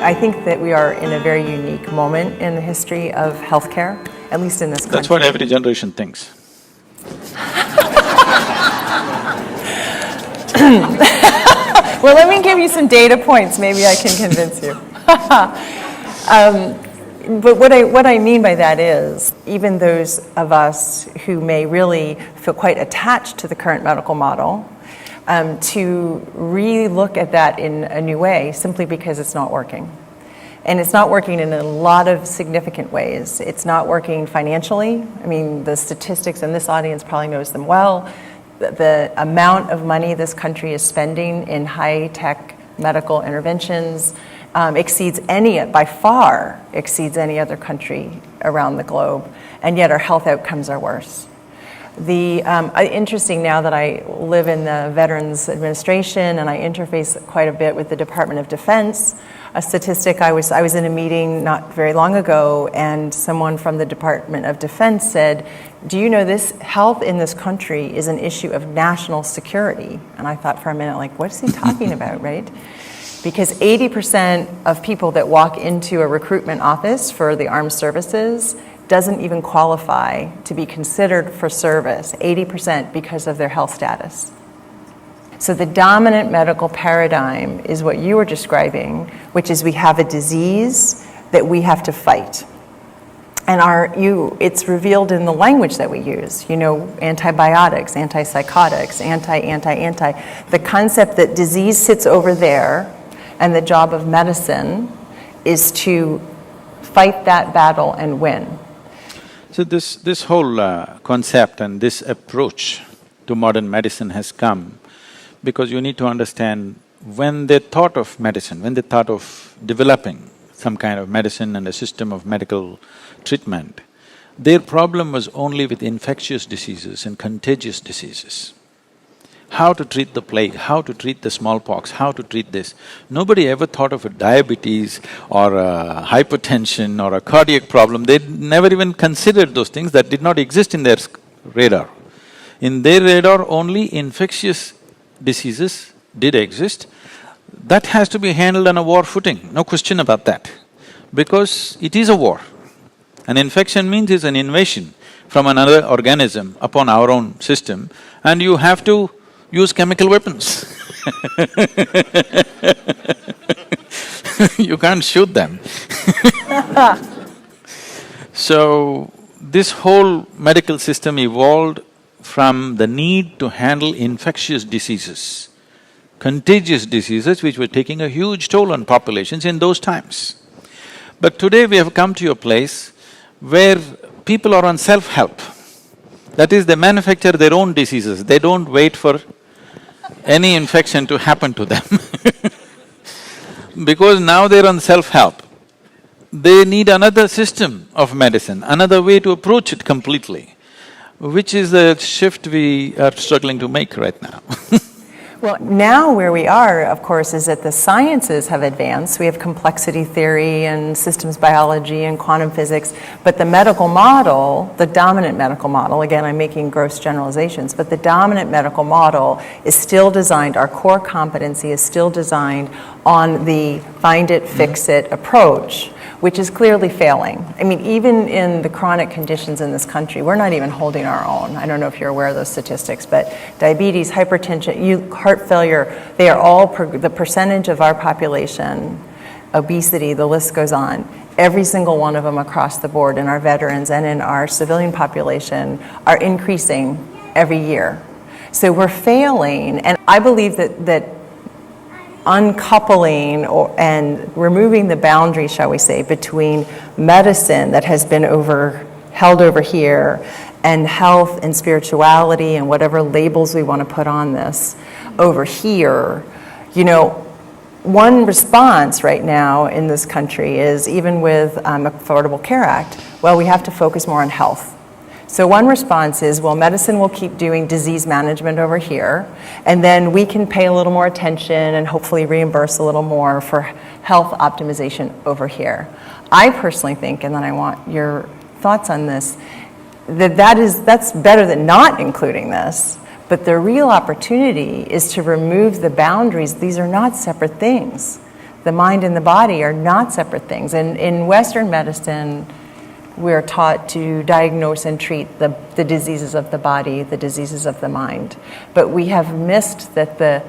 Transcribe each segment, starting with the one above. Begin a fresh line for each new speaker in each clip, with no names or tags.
I think that we are in a very unique moment in the history of healthcare, at least in this country.
That's what every generation thinks.
Well, let me give you some data points, maybe I can convince you. But what I mean by that is, even those of us who may really feel quite attached to the current medical model, to re-look at that in a new way, simply because it's not working. And it's not working in a lot of significant ways. It's not working financially. I mean, the statistics, and this audience probably knows them well. The amount of money this country is spending in high-tech medical interventions by far exceeds any other country around the globe, and yet our health outcomes are worse. Interesting now that I live in the Veterans Administration and I interface quite a bit with the Department of Defense, a statistic, I was in a meeting not very long ago, and someone from the Department of Defense said, do you know this health in this country is an issue of national security? And I thought for a minute, like, what is he talking about, right? Because 80% of people that walk into a recruitment office for the armed services doesn't even qualify to be considered for service, 80% because of their health status. So the dominant medical paradigm is what you were describing, which is we have a disease that we have to fight. And it's revealed in the language that we use, antibiotics, antipsychotics, anti. The concept that disease sits over there and the job of medicine is to fight that battle and win.
So this whole concept and this approach to modern medicine has come because you need to understand, when they thought of medicine, when they thought of developing some kind of medicine and a system of medical treatment, their problem was only with infectious diseases and contagious diseases. How to treat the plague, how to treat the smallpox, how to treat this. Nobody ever thought of a diabetes or a hypertension or a cardiac problem. They never even considered those things. That did not exist in their radar. In their radar, only infectious diseases did exist. That has to be handled on a war footing, no question about that, because it is a war. An infection means it's an invasion from another organism upon our own system, and you have to use chemical weapons. You can't shoot them. So, this whole medical system evolved from the need to handle infectious diseases, contagious diseases which were taking a huge toll on populations in those times. But today we have come to a place where people are on self-help. That is, they manufacture their own diseases, they don't wait for any infection to happen to them. Because now they're on self-help, they need another system of medicine, another way to approach it completely, which is the shift we are struggling to make right now.
Well, now where we are, of course, is that the sciences have advanced. We have complexity theory and systems biology and quantum physics, but the medical model, the dominant medical model, again, I'm making gross generalizations, but the dominant medical model is still designed, our core competency is still designed on the find it, fix it approach, which is clearly failing. I mean, even in the chronic conditions in this country, we're not even holding our own. I don't know if you're aware of those statistics, but diabetes, hypertension, heart failure, they are all, the percentage of our population, obesity, the list goes on. Every single one of them across the board in our veterans and in our civilian population are increasing every year. So we're failing, and I believe that uncoupling and removing the boundary, shall we say, between medicine that has been held over here and health and spirituality and whatever labels we want to put on this over here. One response right now in this country is, even with Affordable Care Act, well, we have to focus more on health. So one response is, well, medicine will keep doing disease management over here, and then we can pay a little more attention and hopefully reimburse a little more for health optimization over here. I personally think, and then I want your thoughts on this, that's better than not including this, but the real opportunity is to remove the boundaries. These are not separate things. The mind and the body are not separate things. And in Western medicine, we're taught to diagnose and treat the diseases of the body, the diseases of the mind. But we have missed that the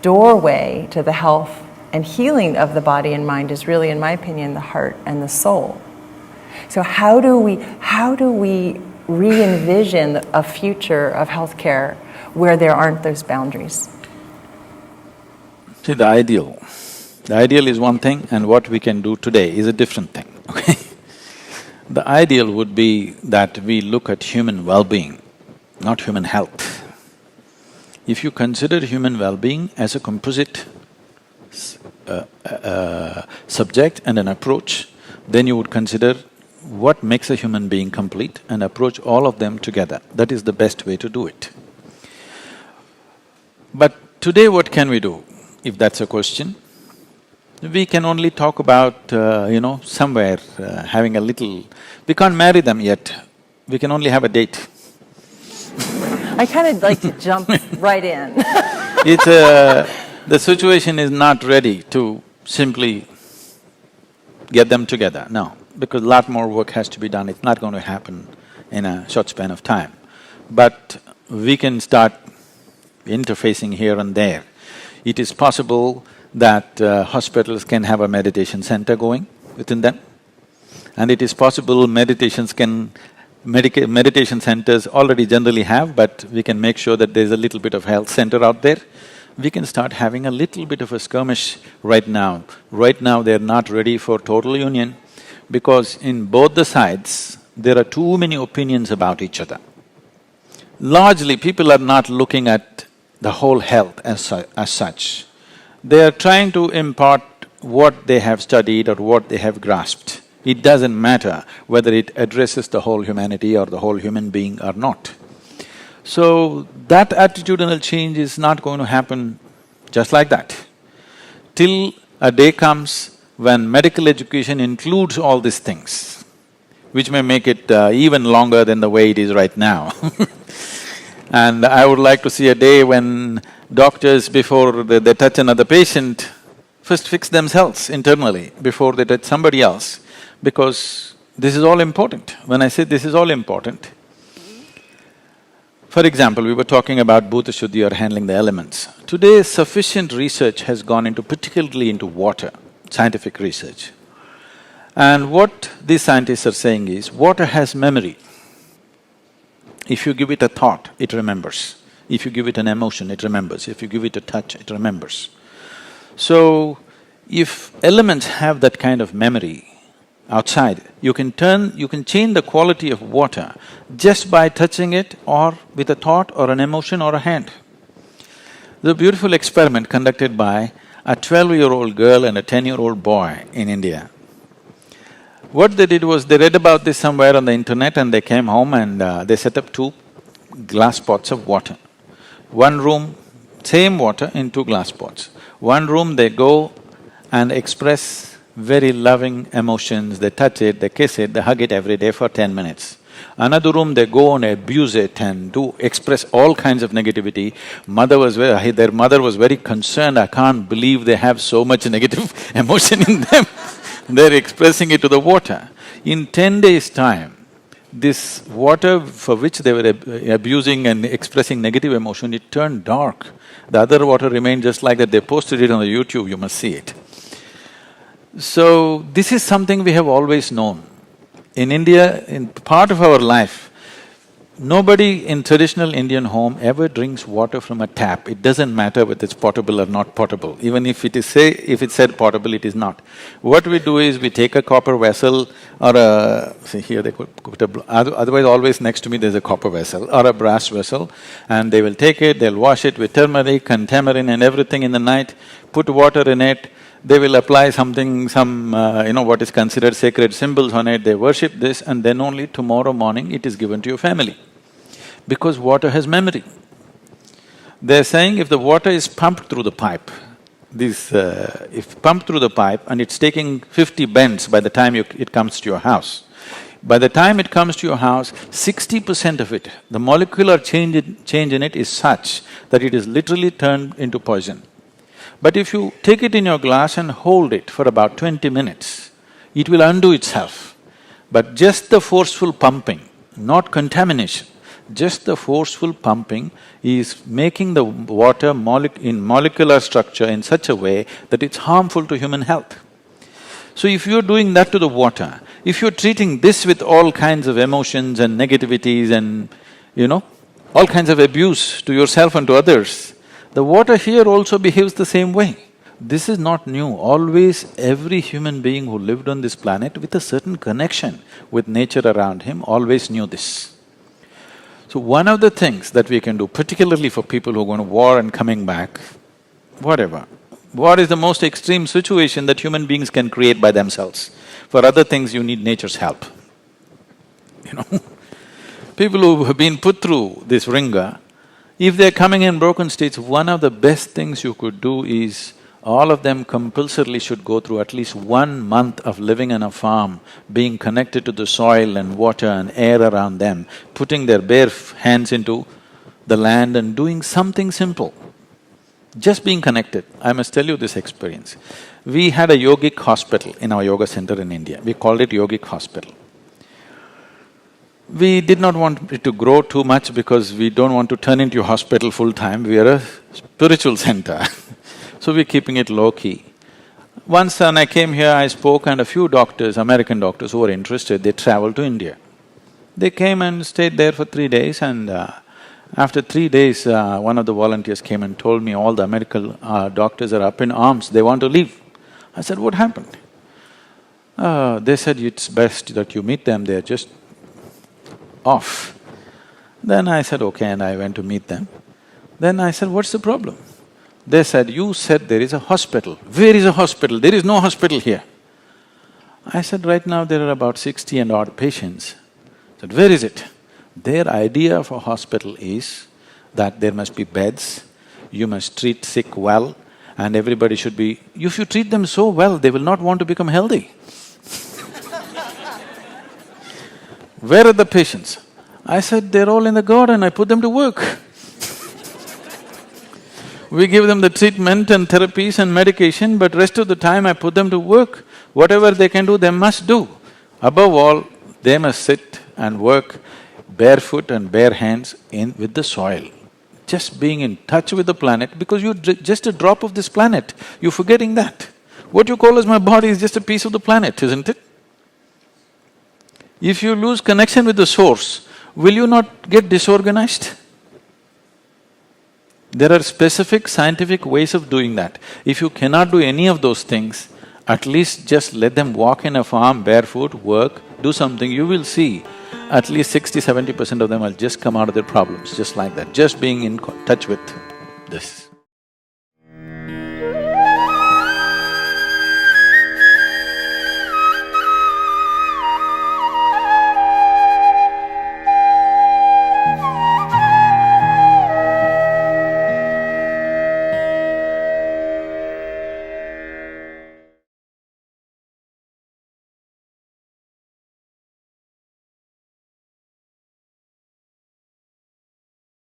doorway to the health and healing of the body and mind is really, in my opinion, the heart and the soul. So how do we re-envision a future of healthcare where there aren't those boundaries?
See, the ideal is one thing, and what we can do today is a different thing, okay? The ideal would be that we look at human well-being, not human health. If you consider human well-being as a composite subject and an approach, then you would consider what makes a human being complete and approach all of them together. That is the best way to do it. But today what can we do, if that's a question? We can only talk about, somewhere having a little… We can't marry them yet, we can only have a date.
I kind of like to jump right in.
The situation is not ready to simply get them together, no, because a lot more work has to be done, it's not going to happen in a short span of time. But we can start interfacing here and there. It is possible that hospitals can have a meditation center going within them, and it is possible meditation centers already generally have, but we can make sure that there's a little bit of health center out there. We can start having a little bit of a skirmish right now. Right now they're not ready for total union because in both the sides, there are too many opinions about each other. Largely, people are not looking at the whole health as such. They are trying to impart what they have studied or what they have grasped. It doesn't matter whether it addresses the whole humanity or the whole human being or not. So, that attitudinal change is not going to happen just like that. Till a day comes when medical education includes all these things, which may make it even longer than the way it is right now. And I would like to see a day when doctors, before they touch another patient, first fix themselves internally before they touch somebody else, because this is all important. When I say this is all important, for example, we were talking about Bhuta Shuddhi or handling the elements. Today, sufficient research has gone into, particularly into water, scientific research. And what these scientists are saying is, water has memory. If you give it a thought, it remembers. If you give it an emotion, it remembers. If you give it a touch, it remembers. So, if elements have that kind of memory outside, you can change the quality of water just by touching it or with a thought or an emotion or a hand. There's a beautiful experiment conducted by a 12-year-old girl and a 10-year-old boy in India. What they did was, they read about this somewhere on the internet and they came home and they set up 2 glass pots of water. One room, same water in 2 glass pots. One room they go and express very loving emotions, they touch it, they kiss it, they hug it every day for 10 minutes. Another room they go and abuse it and express all kinds of negativity. Their mother was very concerned, I can't believe they have so much negative emotion in them. They're expressing it to the water. In 10 days' time, this water for which they were abusing and expressing negative emotion, it turned dark. The other water remained just like that. They posted it on the YouTube, you must see it. So, this is something we have always known. In India, in part of our life, nobody in traditional Indian home ever drinks water from a tap. It doesn't matter whether it's potable or not potable. Even if it's said potable, it is not. What we do is we take a copper vessel or see here they put otherwise always next to me there's a copper vessel or a brass vessel, and they will take it, they'll wash it with turmeric and tamarind and everything in the night, put water in it, they will apply what is considered sacred symbols on it, they worship this, and then only tomorrow morning it is given to your family. Because water has memory. They're saying if the water is pumped through the pipe, if pumped through the pipe and it's taking 50 bends by the time it comes to your house, by the time it comes to your house, 60% of it, the molecular change in it is such that it is literally turned into poison. But if you take it in your glass and hold it for about 20 minutes, it will undo itself. But just the forceful pumping, not contamination, just the forceful pumping is making the water in molecular structure in such a way that it's harmful to human health. So if you're doing that to the water, if you're treating this with all kinds of emotions and negativities and, all kinds of abuse to yourself and to others, the water here also behaves the same way. This is not new. Always every human being who lived on this planet with a certain connection with nature around him always knew this. So one of the things that we can do, particularly for people who are going to war and coming back, whatever, war is the most extreme situation that human beings can create by themselves. For other things, you need nature's help. People who have been put through this ringer, if they're coming in broken states, one of the best things you could do is all of them compulsorily should go through at least 1 month of living on a farm, being connected to the soil and water and air around them, putting their bare hands into the land and doing something simple. Just being connected. I must tell you this experience. We had a yogic hospital in our yoga center in India. We called it yogic hospital. We did not want it to grow too much because we don't want to turn into a hospital full-time. We are a spiritual center so we're keeping it low-key. Once when I came here, I spoke and a few doctors, American doctors who were interested, they traveled to India. They came and stayed there for 3 days and after 3 days, one of the volunteers came and told me all the American doctors are up in arms, they want to leave. I said, what happened? They said, it's best that you meet them, they're just off. Then I said, okay, and I went to meet them. Then I said, what's the problem? They said, you said there is a hospital. Where is a hospital? There is no hospital here. I said, right now there are about 60 and odd patients. I said, where is it? Their idea of a hospital is that there must be beds, you must treat sick well, and everybody should be… If you treat them so well, they will not want to become healthy. Where are the patients? I said, they're all in the garden, I put them to work. We give them the treatment and therapies and medication, but rest of the time I put them to work. Whatever they can do, they must do. Above all, they must sit and work barefoot and bare hands with the soil. Just being in touch with the planet, because you're just a drop of this planet, you're forgetting that. What you call as my body is just a piece of the planet, isn't it? If you lose connection with the source, will you not get disorganized? There are specific scientific ways of doing that. If you cannot do any of those things, at least just let them walk in a farm barefoot, work, do something, you will see at least 60–70% of them will just come out of their problems, just like that, just being in touch with this.